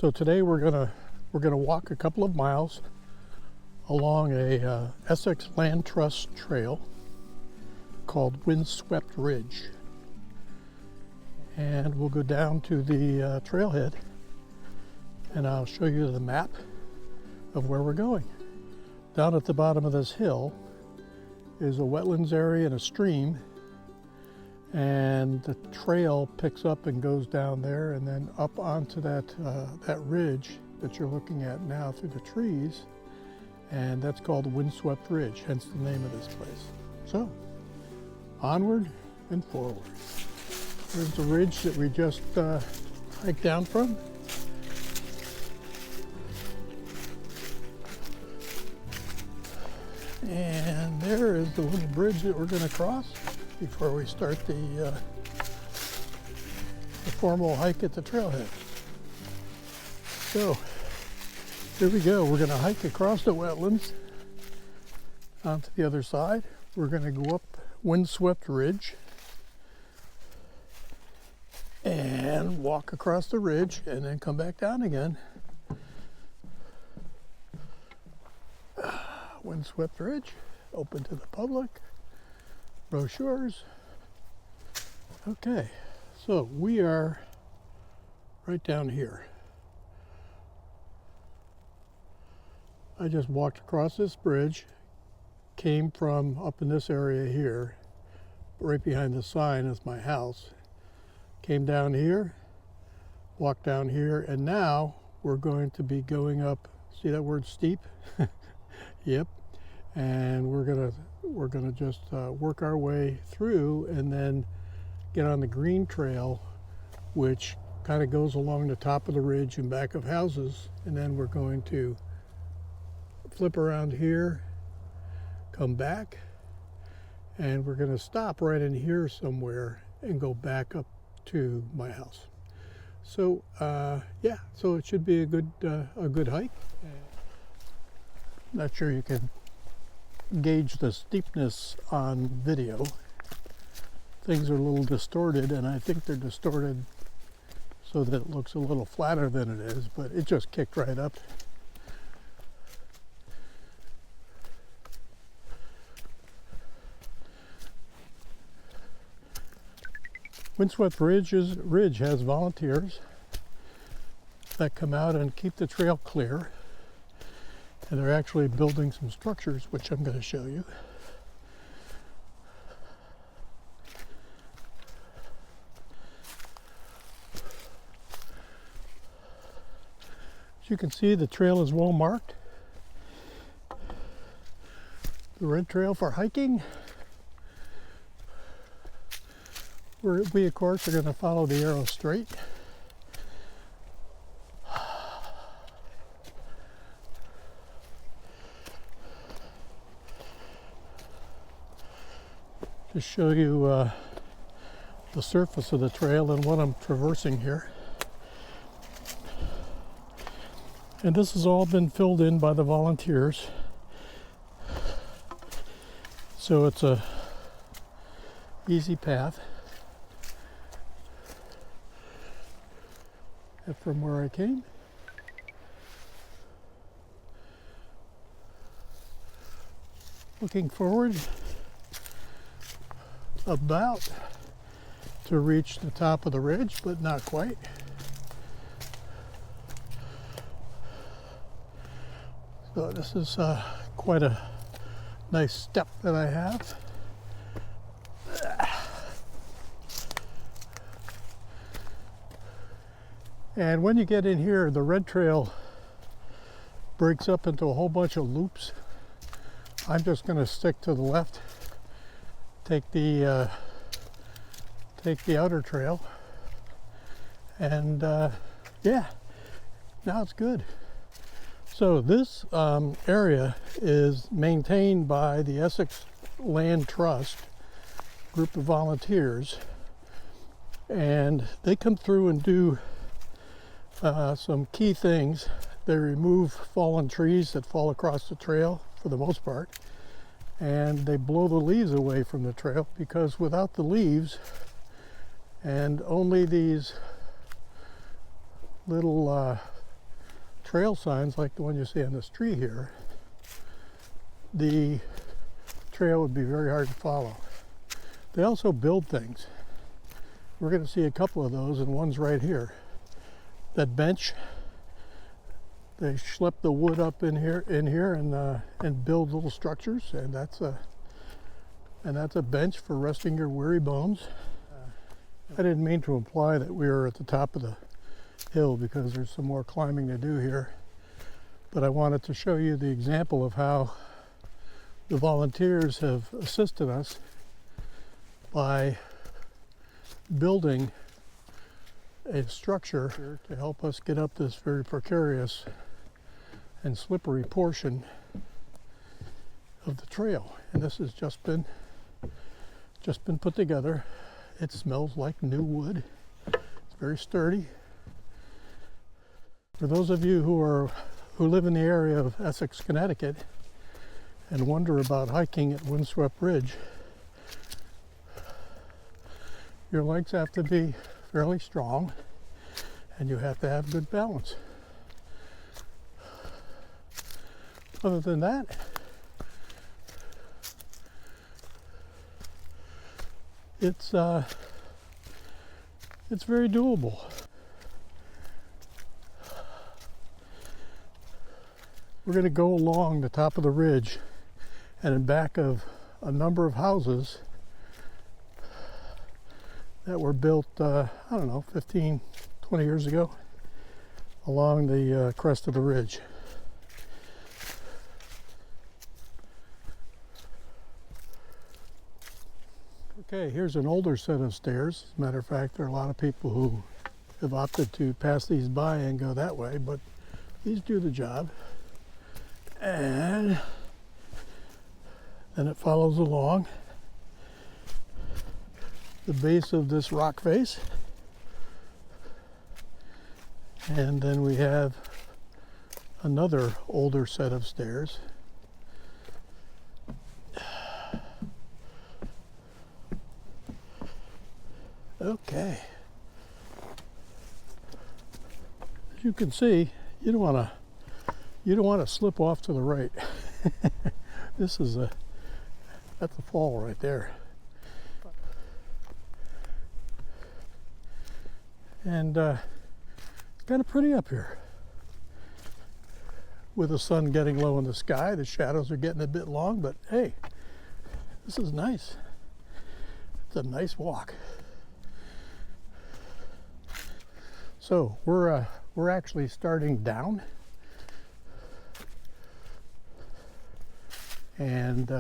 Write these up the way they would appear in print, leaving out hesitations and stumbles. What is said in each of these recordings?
So today we're gonna walk a couple of miles along a Essex Land Trust trail called Windswept Ridge, and we'll go down to the trailhead, and I'll show you the map of where we're going. Down at the bottom of this hill is a wetlands area and a stream, and the trail picks up and goes down there and then up onto that ridge that you're looking at now through the trees, and that's called Windswept Ridge, hence the name of this place. So, onward and forward. There's the ridge that we just hiked down from. And there is the little bridge that we're going to cross before we start the formal hike at the trailhead. So, here we go. We're going to hike across the wetlands onto the other side. We're going to go up Windswept Ridge and walk across the ridge and then come back down again. Windswept Ridge, open to the public, brochures. Okay, so we are right down here. I just walked across this bridge, came from up in this area here, right behind the sign is my house, came down here, walked down here, and now we're going to be going up, see that word steep? Yep. And we're gonna just work our way through and then get on the green trail, which kind of goes along the top of the ridge and back of houses, and then we're going to flip around here, come back, and we're going to stop right in here somewhere and go back up to my house. So yeah, so it should be a good hike. Not sure you can gauge the steepness on video. Things are a little distorted, and I think they're distorted so that it looks a little flatter than it is, but it just kicked right up. Windswept Ridge has volunteers that come out and keep the trail clear. And they're actually building some structures, which I'm going to show you. As you can see, the trail is well marked. The red trail for hiking. We of course are going to follow the arrow straight. To show you the surface of the trail and what I'm traversing here. And this has all been filled in by the volunteers. So it's a easy path. And from where I came. Looking forward, about to reach the top of the ridge, but not quite. So this is quite a nice step that I have. And when you get in here, the red trail breaks up into a whole bunch of loops. I'm just going to stick to the left. Take the outer trail, and yeah, now it's good. So this area is maintained by the Essex Land Trust group of volunteers, and they come through and do some key things. They remove fallen trees that fall across the trail for the most part, and they blow the leaves away from the trail, because without the leaves and only these little trail signs like the one you see on this tree here, the trail would be very hard to follow. They also build things. We're going to see a couple of those, and one's right here. That bench, they schlep the wood up in here and build little structures, and that's a bench for resting your weary bones. I didn't mean to imply that we were at the top of the hill because there's some more climbing to do here, but I wanted to show you the example of how the volunteers have assisted us by building a structure to help us get up this very precarious and slippery portion of the trail. And this has just been put together. It smells like new wood. It's very sturdy. For those of you who live in the area of Essex, Connecticut, and wonder about hiking at Windswept Ridge, your legs have to be fairly strong, and you have to have good balance. Other than that, it's very doable. We're going to go along the top of the ridge and in back of a number of houses that were built, I don't know, 15, 20 years ago along the crest of the ridge. Okay, here's an older set of stairs. As a matter of fact, there are a lot of people who have opted to pass these by and go that way, but these do the job. And then it follows along the base of this rock face. And then we have another older set of stairs. Okay. As you can see, you don't want to slip off to the right. That's a fall right there. And it's kind of pretty up here. With the sun getting low in the sky, the shadows are getting a bit long, but hey, this is nice. It's a nice walk. So we're actually starting down, and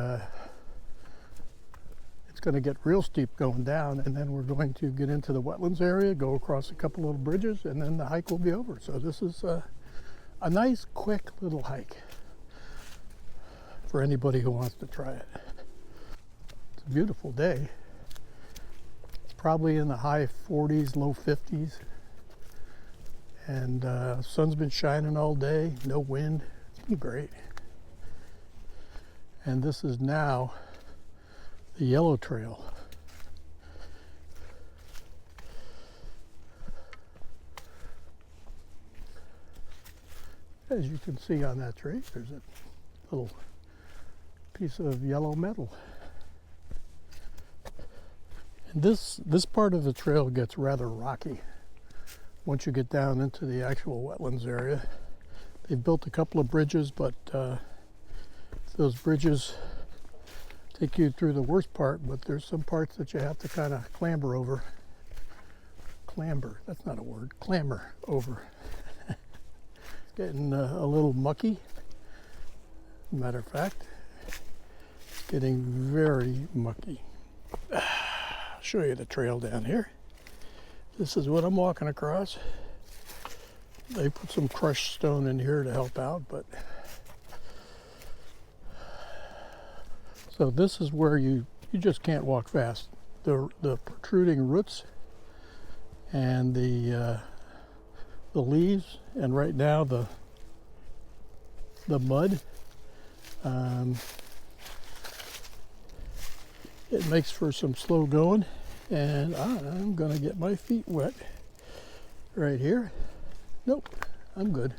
it's going to get real steep going down, and then we're going to get into the wetlands area, go across a couple little bridges, and then the hike will be over. So this is a nice, quick little hike for anybody who wants to try it. It's a beautiful day. It's probably in the high 40s, low 50s. And sun's been shining all day, no wind. It's been great. And this is now the yellow trail. As you can see on that tree, there's a little piece of yellow metal. And this part of the trail gets rather rocky. Once you get down into the actual wetlands area, they've built a couple of bridges, but those bridges take you through the worst part, but there's some parts that you have to kind of clamber over. Clamber, that's not a word, clamber over. It's getting a little mucky. Matter of fact, it's getting very mucky. I'll show you the trail down here. This is what I'm walking across. They put some crushed stone in here to help out, but so this is where you just can't walk fast. The protruding roots and the leaves, and right now the mud. It makes for some slow going. And I'm gonna get my feet wet right here. Nope, I'm good.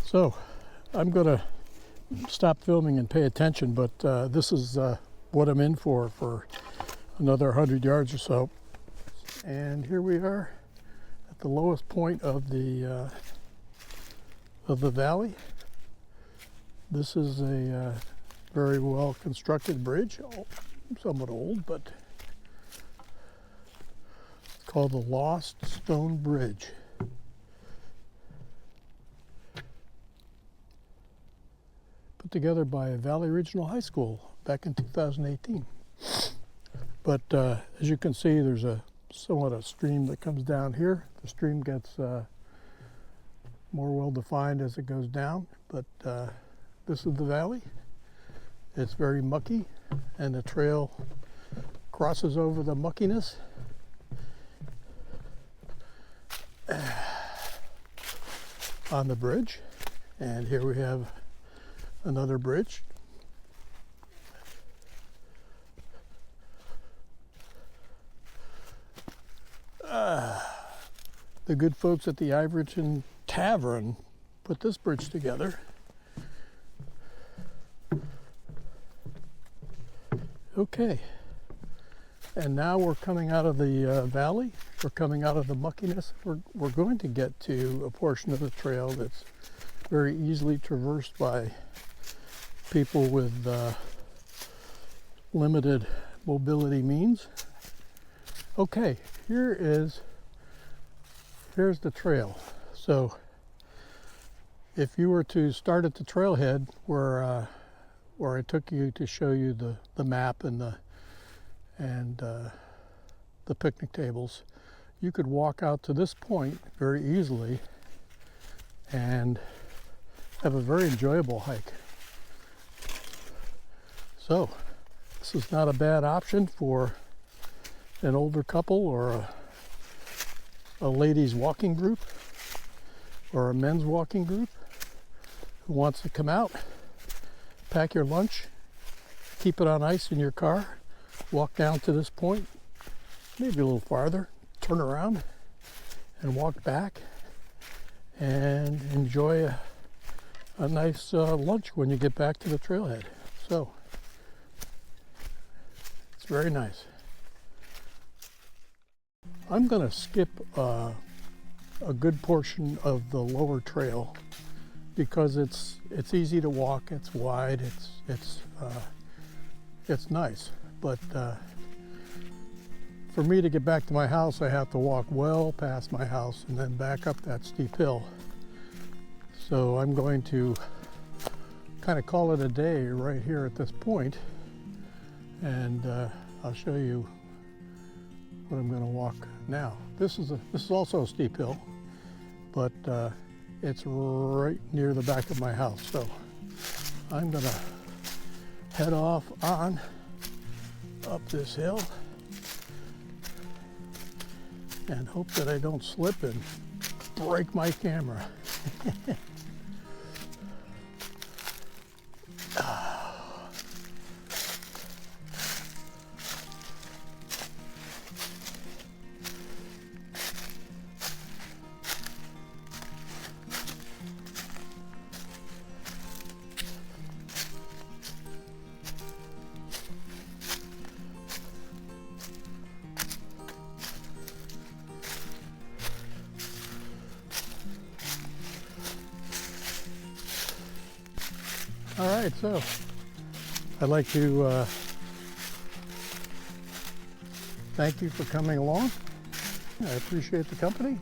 So I'm going to stop filming and pay attention, but this is what I'm in for another 100 yards or so. And here we are at the lowest point of the valley. This is a very well constructed bridge, somewhat old, but it's called the Lost Stone Bridge. Put together by Valley Regional High School back in 2018. But as you can see, there's somewhat a stream that comes down here. The stream gets more well defined as it goes down, but this is the valley. It's very mucky, and the trail crosses over the muckiness. On the bridge, and here we have another bridge. The good folks at the Iverton Tavern put this bridge together. Okay, and now we're coming out of the valley. We're coming out of the muckiness. We're going to get to a portion of the trail that's very easily traversed by people with limited mobility means. Okay, here's the trail. So if you were to start at the trailhead where I took you to show you the map and the picnic tables, you could walk out to this point very easily and have a very enjoyable hike. So this is not a bad option for an older couple or a ladies walking group or a men's walking group who wants to come out, pack your lunch, keep it on ice in your car, walk down to this point, maybe a little farther, turn around and walk back and enjoy a nice lunch when you get back to the trailhead. So it's very nice. I'm going to skip a good portion of the lower trail because it's easy to walk, it's wide, it's nice. But for me to get back to my house, I have to walk well past my house and then back up that steep hill. So I'm going to kind of call it a day right here at this point, and I'll show you what I'm going to walk now. This is also a steep hill, but it's right near the back of my house. So I'm going to head off on up this hill and hope that I don't slip and break my camera. All right, so I'd like to thank you for coming along. I appreciate the company.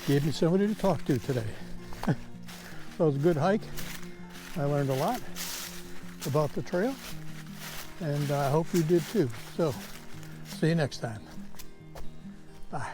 Gave me somebody to talk to today. So it was a good hike. I learned a lot about the trail, and I hope you did too. So see you next time. Bye.